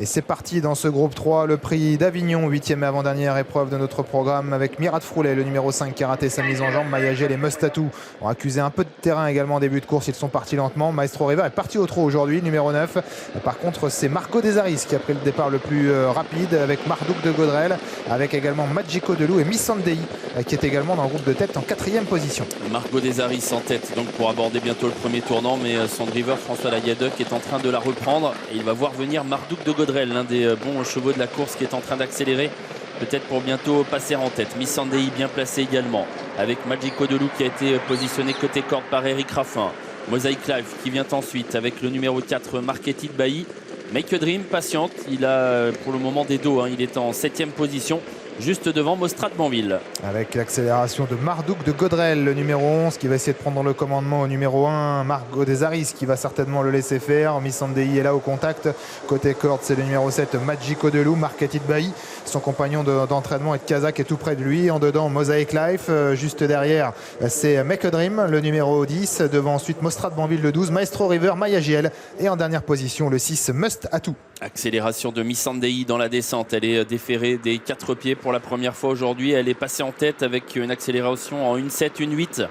Et c'est parti dans ce groupe 3, le prix d'Avignon, 8e et avant-dernière épreuve de notre programme avec Mirat Froulet, le numéro 5 qui a raté sa mise en jambe. Mayagel et Mustatou ont accusé un peu de terrain également en début de course, ils sont partis lentement. Maestro River est parti au trot aujourd'hui, numéro 9. Par contre, c'est Marco Desaris qui a pris le départ le plus rapide avec Mardouk de Gaudrel, avec également Magico Delou et Missandei qui est également dans le groupe de tête en 4e position. Marco Desaris en tête donc pour aborder bientôt le premier tournant, mais son driver François Lagadec est en train de la reprendre et il va voir venir Mardouk de Gaudrel, l'un des bons chevaux de la course qui est en train d'accélérer, peut-être pour bientôt passer en tête. Missandei bien placé également, avec Magico Delou qui a été positionné côté corde par Eric Raffin. Mosaic Life qui vient ensuite avec le numéro 4 Marquetti de Bailly. Make a Dream patiente, il a pour le moment des dos, il est en 7e position, juste devant Mostrat Banville. Avec l'accélération de Mardouk de Gaudrel, le numéro 11 qui va essayer de prendre le commandement au numéro 1. Marco Desaris qui va certainement le laisser faire. Missandei est là au contact. Côté corde, c'est le numéro 7 Magico Delou. Marquetti de Bailly, son compagnon d'entraînement et de Kazakh est tout près de lui. En dedans, Mosaic Life. Juste derrière, c'est Make a Dream, le numéro 10. Devant ensuite Mostrat Banville, le 12. Maestro River, Mayagel. Et en dernière position, le 6 Mustatou. Accélération de Missandei dans la descente. Elle est déférée des 4 pieds pour la première fois aujourd'hui. Elle est passée en tête avec une accélération en 1,7, 1,8.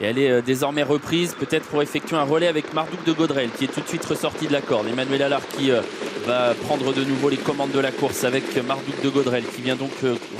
Et elle est désormais reprise, peut-être pour effectuer un relais avec Mardouk de Gaudrel qui est tout de suite ressorti de la corde. Emmanuel Allard qui va prendre de nouveau les commandes de la course avec Mardouk de Gaudrel qui vient donc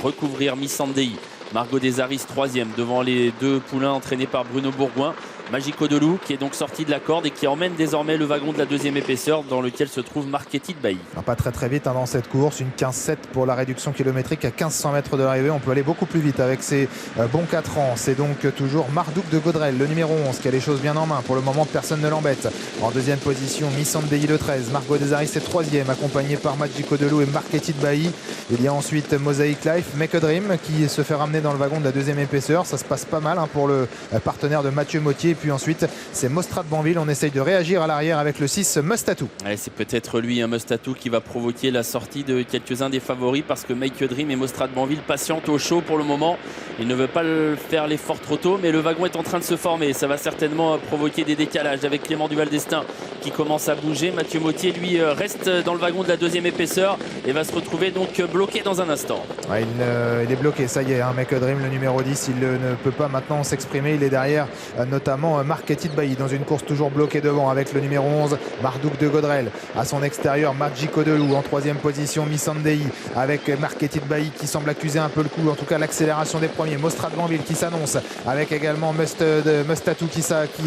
recouvrir Missandei. Margot Desaris 3e devant les deux poulains entraînés par Bruno Bourgoin. Magico Delou qui est donc sorti de la corde et qui emmène désormais le wagon de la 2e épaisseur dans lequel se trouve Marquetti de Bailly. Pas très vite dans cette course, une 15,7 pour la réduction kilométrique à 1500 mètres de l'arrivée. On peut aller beaucoup plus vite avec ces bons 4 ans. C'est donc toujours Mardouk de Gaudrel, le numéro 11 qui a les choses bien en main. Pour le moment, personne ne l'embête. En 2e position, Missandei le 13. Margot Desaris est 3e, accompagné par Magico Delou et Marquetti de Bailly. Il y a ensuite Mosaic Life, Make a Dream qui se fait ramener dans le wagon de la 2e épaisseur. Ça se passe pas mal pour le partenaire de Mathieu Mottier. Puis ensuite, c'est Mostrat Banville. On essaye de réagir à l'arrière avec le 6 Mustatou. C'est peut-être lui, Mustatou, qui va provoquer la sortie de quelques-uns des favoris parce que Make a Dream et Mostrat Banville patientent au chaud pour le moment. Il ne veut pas faire l'effort trop tôt, mais le wagon est en train de se former. Ça va certainement provoquer des décalages avec Clément Duval d'Estaing qui commence à bouger. Mathieu Mottier, lui, reste dans le wagon de la 2e épaisseur et va se retrouver donc bloqué dans un instant. Il est bloqué, ça y est, Make a Dream, le numéro 10, il ne peut pas maintenant s'exprimer. Il est derrière notamment Marquetti de Bailly dans une course toujours bloquée devant avec le numéro 11 Mardouk de Gaudrel. À son extérieur, Magico Delou en 3e position, Missandei avec Marquetti de Bailly qui semble accuser un peu le coup, en tout cas l'accélération des premiers. Mostrat Banville qui s'annonce avec également Mustatou qui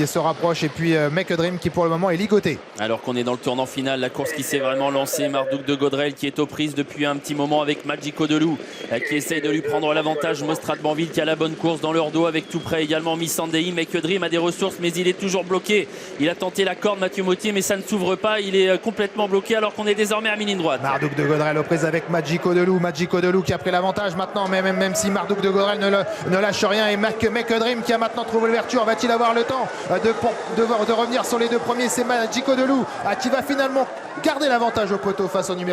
se rapproche et puis Make a Dream qui pour le moment est ligoté. Alors qu'on est dans le tournant final, la course qui s'est vraiment lancée, Mardouk de Gaudrel qui est aux prises depuis un petit moment avec Magico Delou qui essaye de lui prendre l'avantage. Mostrat Banville qui a la bonne course dans leur dos avec tout près également Missandei. Make a Dream a des ressources mais il est toujours bloqué. Il a tenté la corde Mathieu Mottier mais ça ne s'ouvre pas. Il est complètement bloqué alors qu'on est désormais à mi-ligne droite. Mardouk de Gaudrel aux prises avec Magico Delou. Magico Delou qui a pris l'avantage maintenant, même si Mardouk de Gaudrel ne lâche rien. Et Make a Dream qui a maintenant trouvé l'ouverture. Va-t-il avoir le temps de revenir sur les deux premiers? C'est Magico Delou qui va finalement garder l'avantage au poteau face au numéro